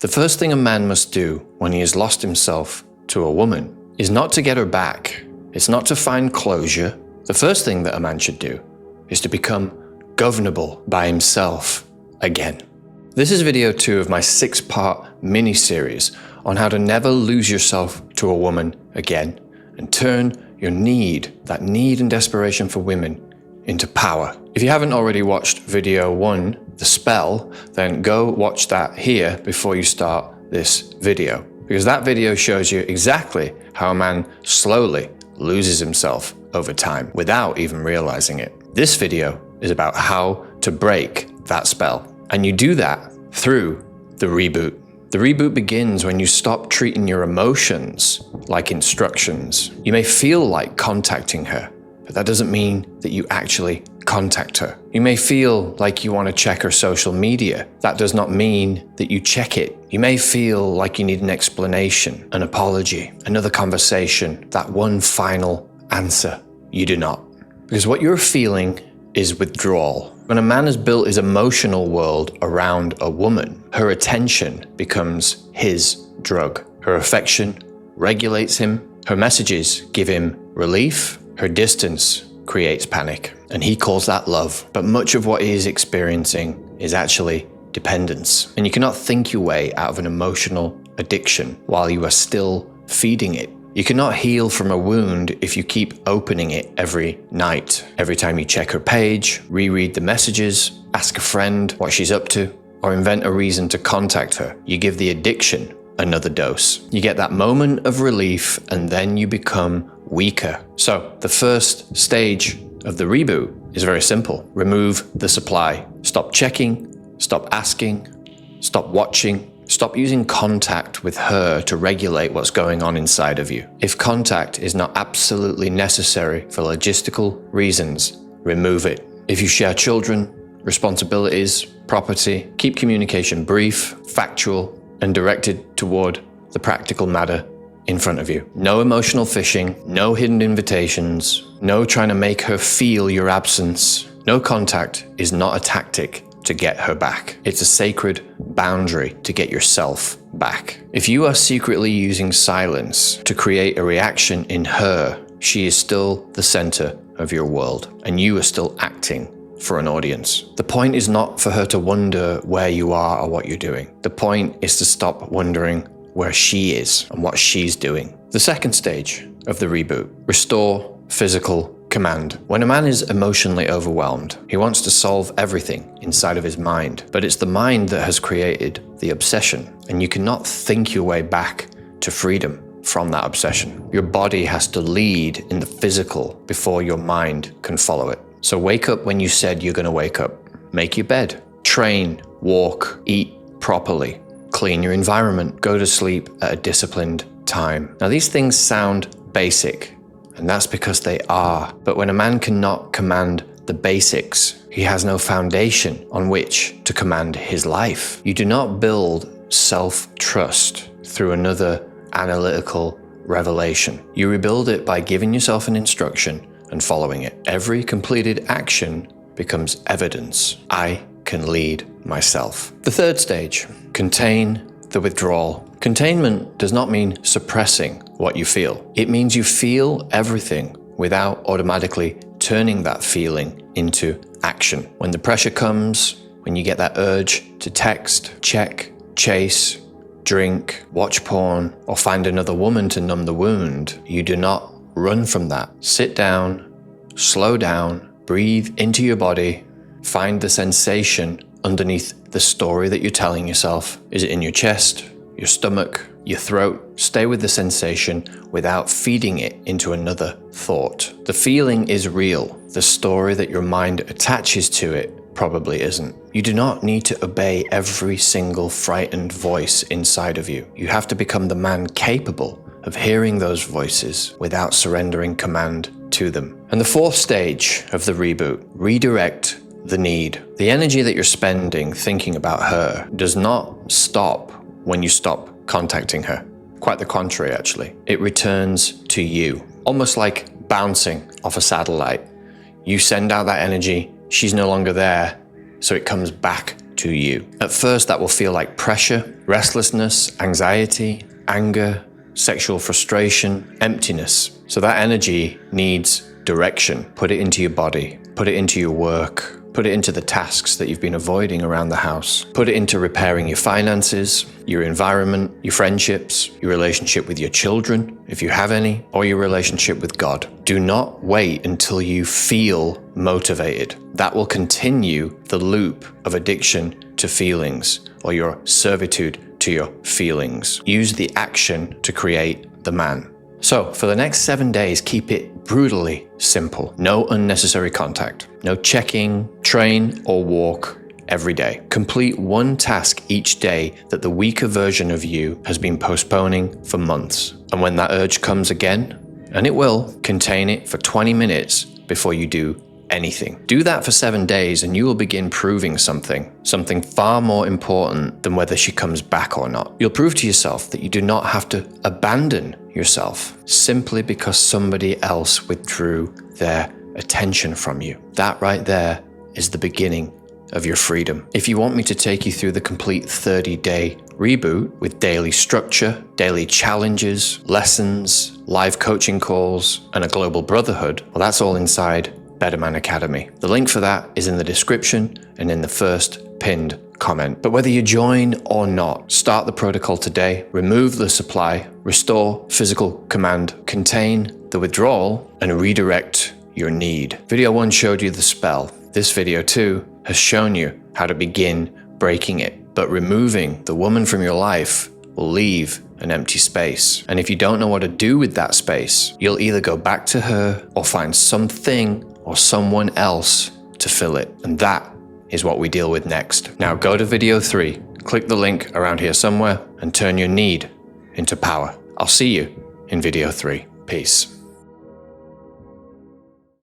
The first thing a man must do when he has lost himself to a woman is not to get her back. It's not to find closure. The first thing that a man should do is to become governable by himself again. This is video 2 of my 6-part mini-series on how to never lose yourself to a woman again and turn your that need and desperation for women into power. If you haven't already watched video 1, the spell, then go watch that here before you start this video, because that video shows you exactly how a man slowly loses himself over time without even realizing it. This video is about how to break that spell, and you do that through the reboot. The reboot begins when you stop treating your emotions like instructions. You may feel like contacting her, but that doesn't mean that you actually contact her. You may feel like you want to check her social media. That does not mean that you check it. You may feel like you need an explanation, an apology, another conversation, that one final answer. You do not. Because what you're feeling is withdrawal. When a man has built his emotional world around a woman, her attention becomes his drug. Her affection regulates him. Her messages give him relief. Her distance creates panic, and he calls that love. But much of what he is experiencing is actually dependence. And you cannot think your way out of an emotional addiction while you are still feeding it. You cannot heal from a wound if you keep opening it every night. Every time you check her page, reread the messages, ask a friend what she's up to, or invent a reason to contact her, you give the addiction another dose. You get that moment of relief, and then you become weaker. So the first stage of the reboot is very simple. Remove the supply. Stop checking, stop asking, stop watching. Stop using contact with her to regulate what's going on inside of you. If contact is not absolutely necessary for logistical reasons, remove it. If you share children, responsibilities, property, keep communication brief, factual, and directed toward the practical matter in front of you. No emotional fishing, no hidden invitations, no trying to make her feel your absence. No contact is not a tactic to get her back. It's a sacred boundary to get yourself back. If you are secretly using silence to create a reaction in her, she is still the center of your world, and you are still acting for an audience. The point is not for her to wonder where you are or what you're doing. The point is to stop wondering where she is and what she's doing. The second stage of the reboot: restore physical command. When a man is emotionally overwhelmed, he wants to solve everything inside of his mind, but it's the mind that has created the obsession, and you cannot think your way back to freedom from that obsession. Your body has to lead in the physical before your mind can follow it. So wake up when you said you're going to wake up. Make your bed. Train, walk, eat properly. Clean your environment. Go to sleep at a disciplined time. Now, these things sound basic, and that's because they are. But when a man cannot command the basics, he has no foundation on which to command his life. You do not build self-trust through another analytical revelation. You rebuild it by giving yourself an instruction and following it. Every completed action becomes evidence. I can lead myself. The third stage: contain the withdrawal. Containment does not mean suppressing what you feel. It means you feel everything without automatically turning that feeling into action. When the pressure comes, when you get that urge to text, check, chase, drink, watch porn, or find another woman to numb the wound, you do not run from that. Sit down, slow down, breathe into your body, find the sensation underneath the story that you're telling yourself. Is it in your chest, your stomach, your throat? Stay with the sensation without feeding it into another thought. The feeling is real. The story that your mind attaches to it probably isn't. You do not need to obey every single frightened voice inside of you. You have to become the man capable of hearing those voices without surrendering command to them. And the fourth stage of the reboot: redirect the need. The energy that you're spending thinking about her does not stop when you stop contacting her. Quite the contrary, actually. It returns to you, almost like bouncing off a satellite. You send out that energy, she's no longer there, so it comes back to you. At first, that will feel like pressure, restlessness, anxiety, anger, sexual frustration, emptiness. So that energy needs direction. Put it into your body, put it into your work, put it into the tasks that you've been avoiding around the house. Put it into repairing your finances, your environment, your friendships, your relationship with your children, if you have any, or your relationship with God. Do not wait until you feel motivated. That will continue the loop of addiction to feelings or your servitude to your feelings. Use the action to create the man. So for the next 7 days, keep it brutally simple. No unnecessary contact. No checking, train, or walk every day. Complete one task each day that the weaker version of you has been postponing for months. And when that urge comes again, and it will, contain it for 20 minutes before you do anything. Do that for 7 days and you will begin proving something far more important than whether she comes back or not. You'll prove to yourself that you do not have to abandon yourself simply because somebody else withdrew their attention from you. That right there is the beginning of your freedom. If you want me to take you through the complete 30-day reboot with daily structure, daily challenges, lessons, live coaching calls, and a global brotherhood, well, that's all inside BetterMan Academy. The link for that is in the description and in the first pinned comment. But whether you join or not, start the protocol today, remove the supply, restore physical command, contain the withdrawal, and redirect your need. Video 1 showed you the spell. This video 2 has shown you how to begin breaking it. But removing the woman from your life will leave an empty space. And if you don't know what to do with that space, you'll either go back to her or find something or someone else to fill it. And that is what we deal with next. Now go to video 3, click the link around here somewhere, and turn your need into power. I'll see you in video 3. Peace.